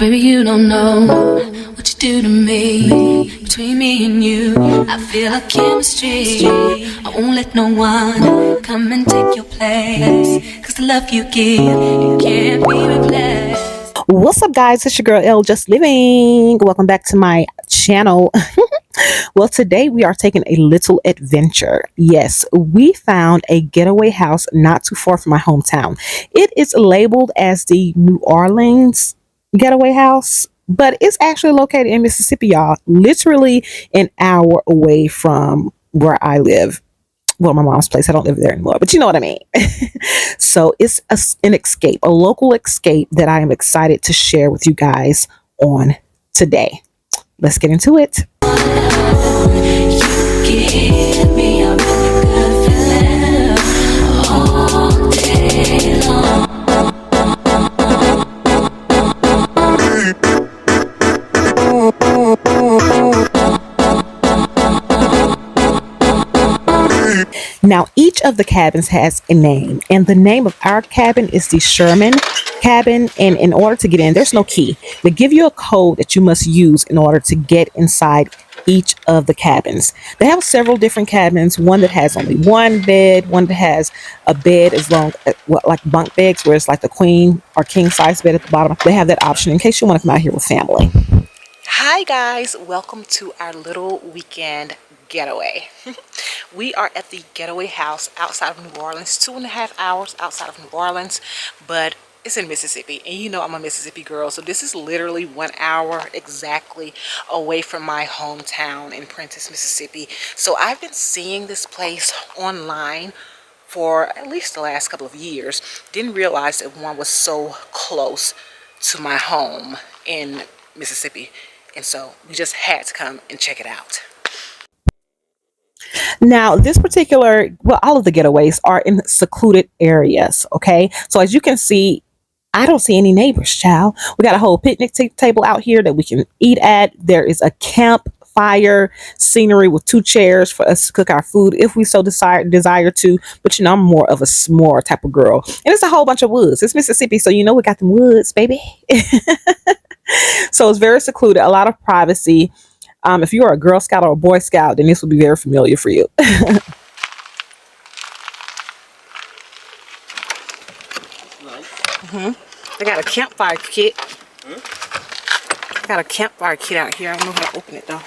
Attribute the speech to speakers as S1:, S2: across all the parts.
S1: Baby, you don't know what you do to me. Between me and you, I feel like chemistry. I won't let no one come and take your place. Cause the love you give, it can't be replaced.
S2: What's up, guys? It's your girl L, just living. Welcome back to my channel. Well, today we are taking a little adventure. Yes, we found a getaway house not too far from my hometown. It is labeled as the New Orleans Getaway House, but it's actually located in Mississippi, y'all. Literally an hour away from where I live. Well, my mom's place. I don't live there anymore, but you know what I mean. So it's an escape, a local escape that I am excited to share with you guys on today. Let's get into it.
S1: You give me a really good feeling all day long.
S2: Now, each of the cabins has a name, and the name of our cabin is the Sherman cabin. And in order to get in, there's no key. They give you a code that you must use in order to get inside each of the cabins. They have several different cabins, one that has only one bed, one that has a bed as long like bunk beds, where it's like the queen or king size bed at the bottom. They have that option in case you want to come out here with family.
S3: Hi guys, welcome to our little weekend getaway. We are at the Getaway House outside of New Orleans, 2.5 hours outside of New Orleans, but it's in Mississippi, and you know I'm a Mississippi girl, so this is literally 1 hour exactly away from my hometown in Prentiss, Mississippi. So I've been seeing this place online for at least the last couple of years. Didn't realize that one was so close to my home in Mississippi, and so we just had to come and check it out.
S2: Now, this particular, well, all of the getaways are in secluded areas, okay? So as you can see, I don't see any neighbors, child. We got a whole picnic table out here that we can eat at. There is a campfire scenery with 2 chairs for us to cook our food if we so desire to. But you know, I'm more of a s'more type of girl. And it's a whole bunch of woods. It's Mississippi, so you know we got them woods, baby. So it's very secluded, a lot of privacy. If you are a Girl Scout or a Boy Scout, then this will be very familiar for you.
S3: I got a campfire kit. I got a campfire kit out here. I don't know how to open it though.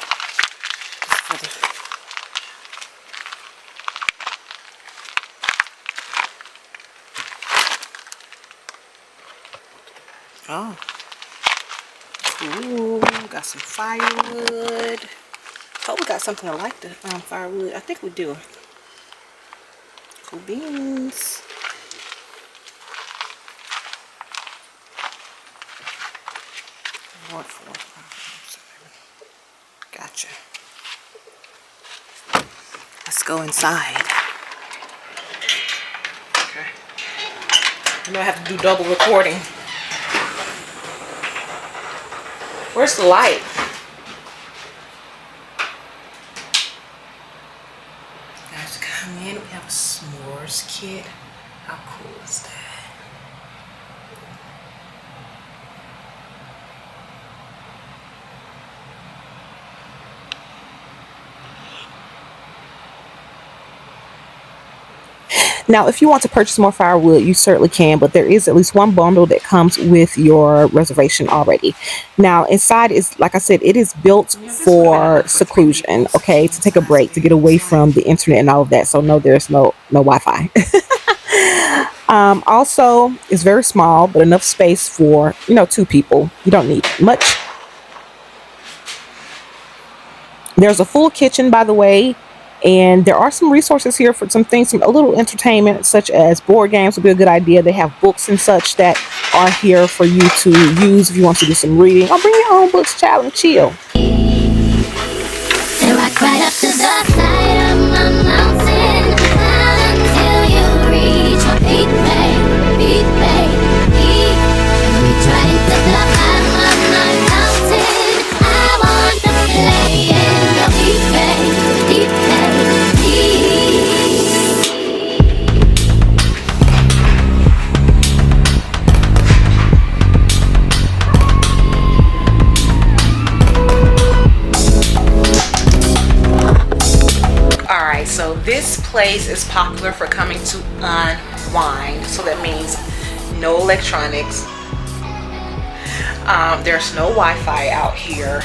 S3: Oh. Ooh, got some firewood. Hope we got something like the firewood. I think we do. Cool beans. Gotcha. Let's go inside. Okay. I know I have to do double recording. Where's the light? Guys, come in. We have a s'mores kit. How cool is that?
S2: Now, if you want to purchase more firewood, you certainly can, but there is at least one bundle that comes with your reservation already. Now, inside is, like I said, it is built for seclusion, okay, to take a break, to get away from the internet and all of that. So no, there's no Wi-Fi. Also, it's very small, but enough space for, 2 people. You don't need much. There's a full kitchen, by the way. And there are some resources here for some things, a little entertainment, such as board games would be a good idea. They have books and such that are here for you to use if you want to do some reading. Or bring your own books, child, and chill.
S1: They rock right up to the side of my mountain until you reach my peak, babe, peak, babe, peak. Reach right into the bottom of my mountain. I want to play in your peak, babe, deep, babe, deep.
S3: This place is popular for coming to unwind. So that means no electronics. There's no Wi-Fi out here.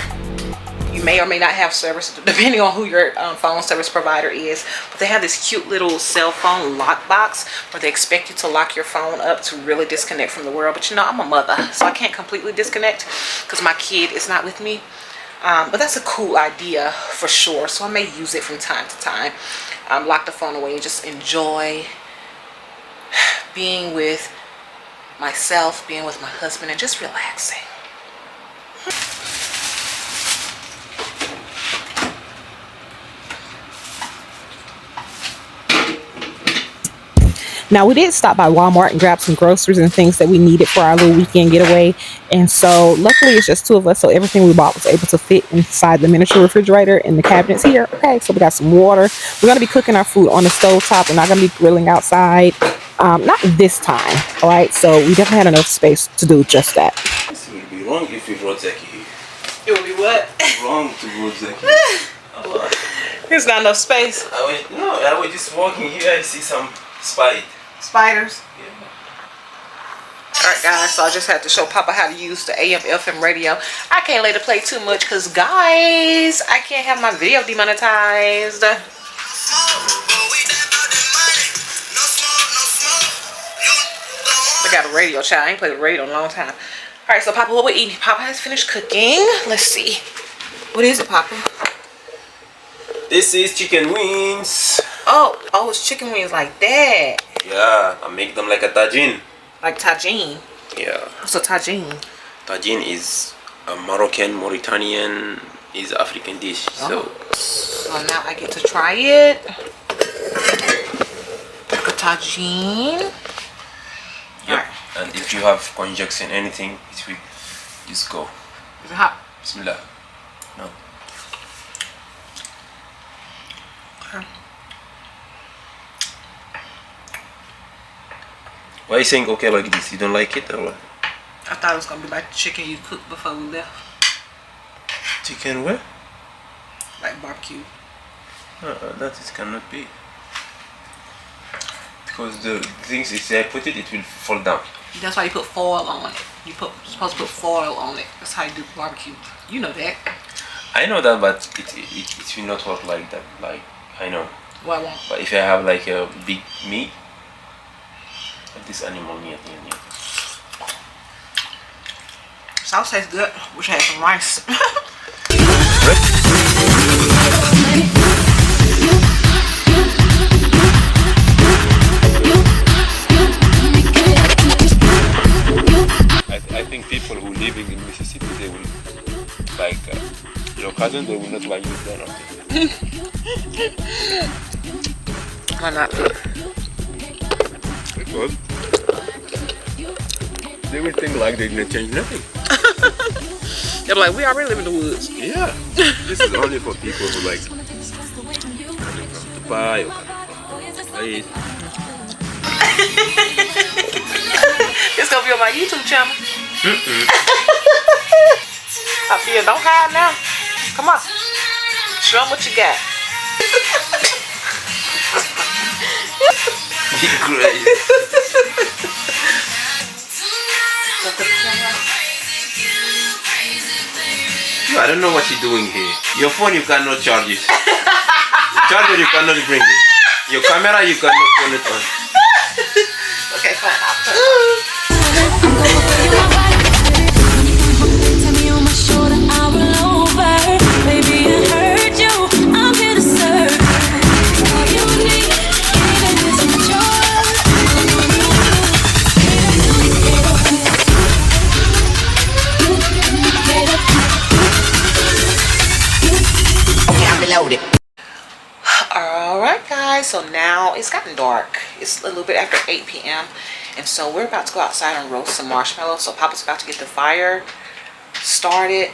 S3: You may or may not have service depending on who your phone service provider is, but they have this cute little cell phone lock box where they expect you to lock your phone up to really disconnect from the world. But you know, I'm a mother, so I can't completely disconnect because my kid is not with me. But that's a cool idea for sure, so I may use it from time to time. Lock the phone away and just enjoy being with myself, being with my husband, and just relaxing.
S2: Now, we did stop by Walmart and grab some groceries and things that we needed for our little weekend getaway. And so luckily it's just two of us, so everything we bought was able to fit inside the miniature refrigerator in the cabinets here. Okay, so we got some water. We're going to be cooking our food on the stove top. We're not going to be grilling outside. Not this time. All right, so we definitely had enough space to do just that.
S4: It would be wrong if we brought Zeki here.
S3: It would be what?
S4: Wrong to bring Zeki.
S3: There's not enough space.
S4: I was just walking here. I see some
S3: Spiders.
S4: Yeah.
S3: Alright guys, so I just had to show Papa how to use the AM FM radio. I can't let it play too much because guys, I can't have my video demonetized. I got a radio, child. I ain't played the radio in a long time. Alright, so Papa, what we're eating? Papa has finished cooking. Let's see. What is it, Papa?
S4: This is chicken wings.
S3: Oh, it's chicken wings like that.
S4: Yeah, I make them like a tagine.
S3: Like tagine.
S4: Yeah.
S3: What's a tagine?
S4: Tagine is a Moroccan, Mauritanian, is African dish.
S3: So now I get to try it. A tagine.
S4: Yeah. Right. And if you have conjunction anything, it will just go.
S3: Is it hot?
S4: Bismillah. No.
S3: Okay.
S4: Why are you saying okay like this? You don't like it or what?
S3: I thought it was gonna be like the chicken you cooked before we left.
S4: Chicken where?
S3: Like barbecue.
S4: That it cannot be. Because the things if I put it, it will fall down.
S3: That's why you put foil on it. You're supposed to put foil on it. That's how you do barbecue. You know that.
S4: I know that, but it will not work like that. Like I know.
S3: Why won't?
S4: But if I have like a big meat, like this animal meat,
S3: Sauce tastes good. Wish I had some rice.
S4: I think people who living in Mississippi, they will like your cousin. They will not like you there.
S3: Why not?
S4: Because they will think like they didn't change nothing.
S3: They're like, we already live in the woods.
S4: Yeah, this is only for people who like coming from Dubai or coming from place.
S3: It's gonna be on my YouTube channel. Afia, don't hide now. Come on. Show them what you got.
S4: Be crazy. I don't know what you're doing here. Your phone you cannot charge it. Charger you cannot bring it. Your camera you cannot turn it on.
S3: Okay, fine. I'll turn it Alright guys, so now it's gotten dark. It's a little bit after 8 p.m. and so we're about to go outside and roast some marshmallows. So Papa's about to get the fire started,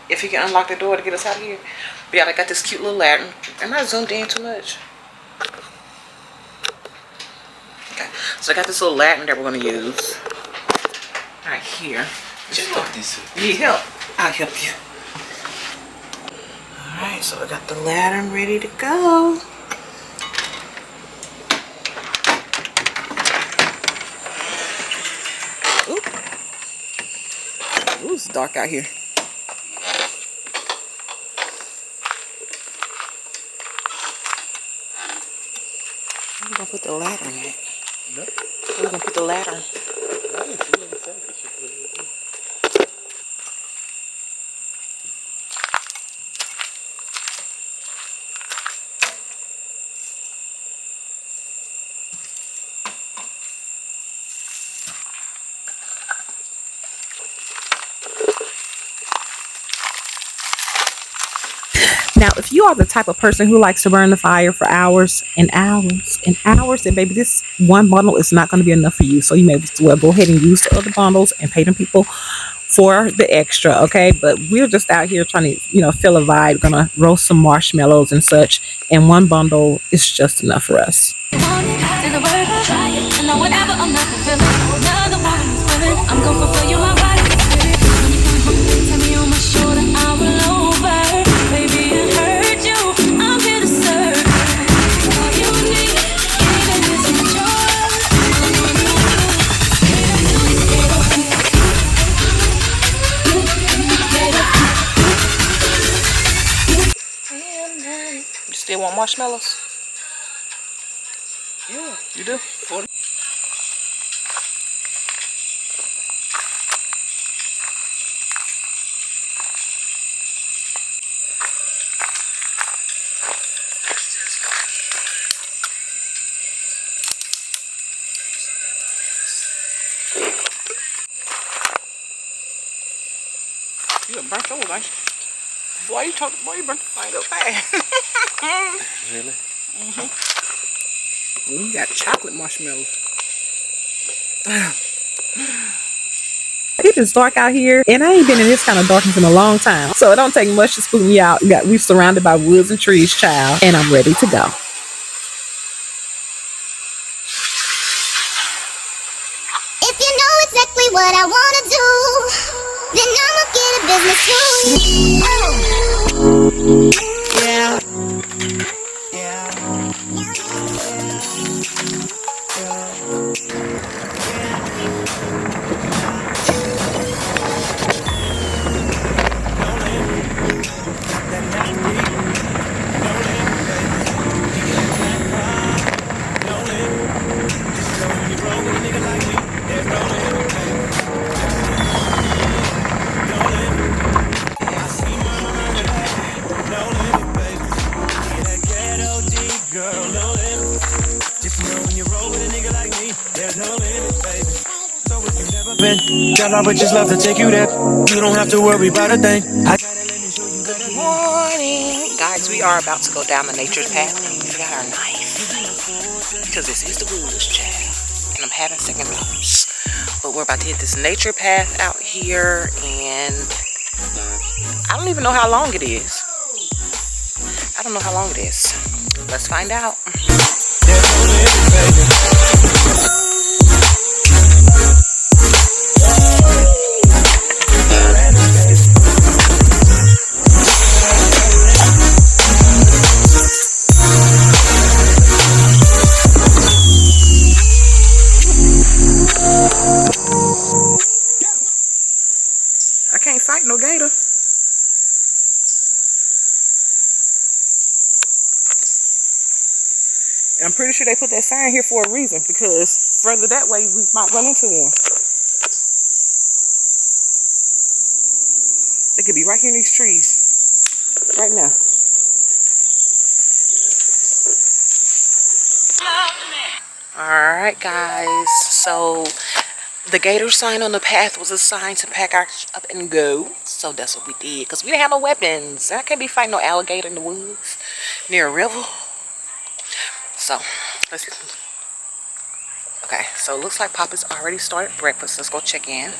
S3: if he can unlock the door to get us out of here. But yeah, I got this cute little lantern. Am I zoomed in too much? Okay, so I got this little lantern that we're going to use right here.
S4: Just talk this.
S3: You need help? I'll help you. Alright, so I got the lantern ready to go. Ooh, it's dark out here. Where are we gonna put the ladder at? Where are we gonna put the ladder?
S2: Now, if you are the type of person who likes to burn the fire for hours and hours and hours, then baby, this one bundle is not going to be enough for you. So you may as well go ahead and use the other bundles and pay them people for the extra, okay? But we're just out here trying to, feel a vibe. Gonna roast some marshmallows and such, and one bundle is just enough for us.
S1: I'm gonna fulfill you my body. Tell me on my shoulder, I will over. Baby, I heard you. I'm here to serve. All you need, even if it's yours.
S3: You still want marshmallows? Yeah, you do. 40. You done burnt those, ain't you? Boy, you burnt the thing up fast.
S4: Really?
S3: Well, you got chocolate marshmallows.
S2: It is dark out here, and I ain't been in this kind of darkness in a long time. So it don't take much to spook me out. We're surrounded by woods and trees, child, and I'm ready to go.
S1: If you know exactly what I wanna do, then I'ma get a business too. Yeah.
S5: Girl, I would just love to take you there. You don't have to worry about a thing.
S3: Good morning. Guys, we are about to go down the nature path, and we got our knife. Because this is the woods, child. And I'm having second thoughts. But we're about to hit this nature path out here, and I don't even know how long it is. I don't know how long it is. Let's find out. I can't fight no gator. And I'm pretty sure they put that sign here for a reason, because further that way we might run into one. They could be right here in these trees. Right now. Alright guys, so the gator sign on the path was a sign to pack our up and go. So that's what we did, because we didn't have no weapons. I can't be fighting no alligator in the woods near a river. So let's, okay, so it looks like Papa's already started breakfast. Let's go check in.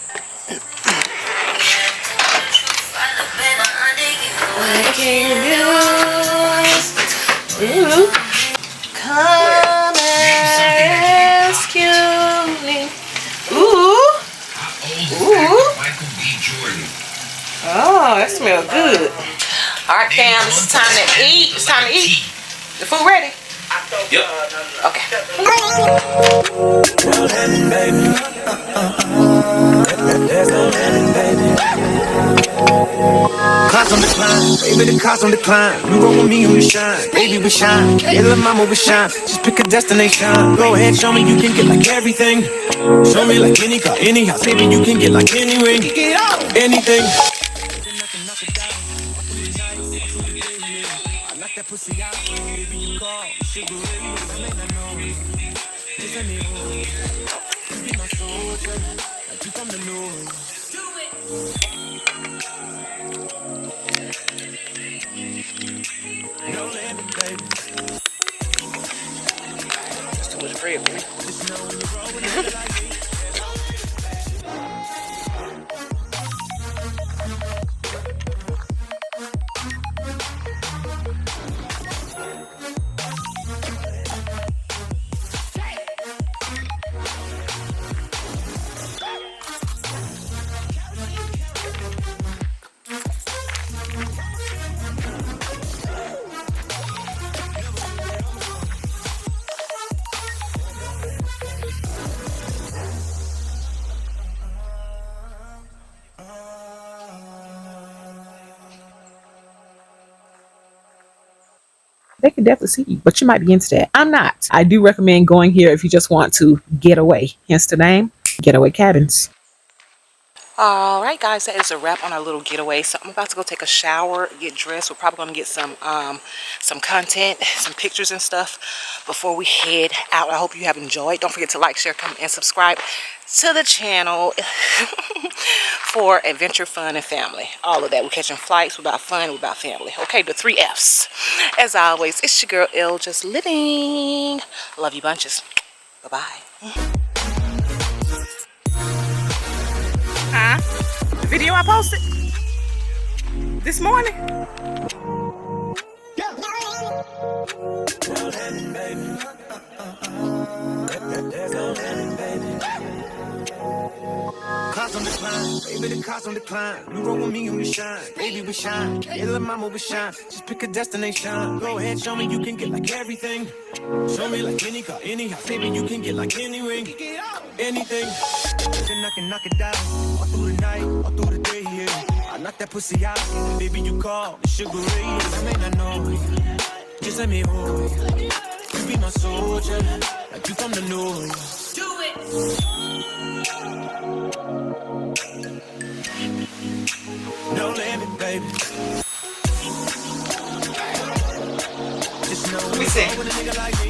S3: Ooh. Come and rescue me. Ooh. Ooh. Oh, that smells good. All right, fam, it's time to eat. It's time to eat. The food ready?
S4: Yep.
S3: Okay.
S5: No lemon, baby. There's no lemon, baby. Clouds on decline, baby, the clouds on decline. You roll with me and we shine, baby, we shine. Yeah, little mama, we shine. Just pick a destination. Go ahead, show me you can get like everything. Show me like any car, any house, baby, you can get like any ring, anything. I knock that pussy out, baby, you call, sugar ray, I may not know you. Just let me hold you. You be my soldier, like you from the north. Don't let me, baby.
S3: That's too much bread for me.
S5: Just know when you roll with it like me.
S2: They can definitely see you, but you might be into that. I'm not. I do recommend going here if you just want to get away. Hence the name, Getaway Cabins.
S3: All right, guys, that is a wrap on our little getaway. So I'm about to go take a shower, get dressed. We're probably going to get some content, some pictures and stuff before we head out. I hope you have enjoyed. Don't forget to like, share, comment, and subscribe to the channel for adventure, fun, and family. All of that. We're catching flights. We're about fun. We're about family. Okay, the 3 F's. As always, it's your girl, L, just living. Love you bunches. Bye-bye. Huh? The video I posted this morning.
S5: Clouds on decline, baby, the clouds on decline. You roll with me and we shine, baby, we shine. Yeah, little mama, we shine. Just pick a destination. Go ahead, show me you can get like everything. Show me like any car, any house, baby, you can get like any ring, anything. Then I can knock it down all through the night, all through the day. Yeah, I knock that pussy out, baby, you call the sugar ray. I may not know you, just let me hold you. You be my soldier, like you from the north. Do it. Don't let me, baby. Just know when you roll with a nigga like me.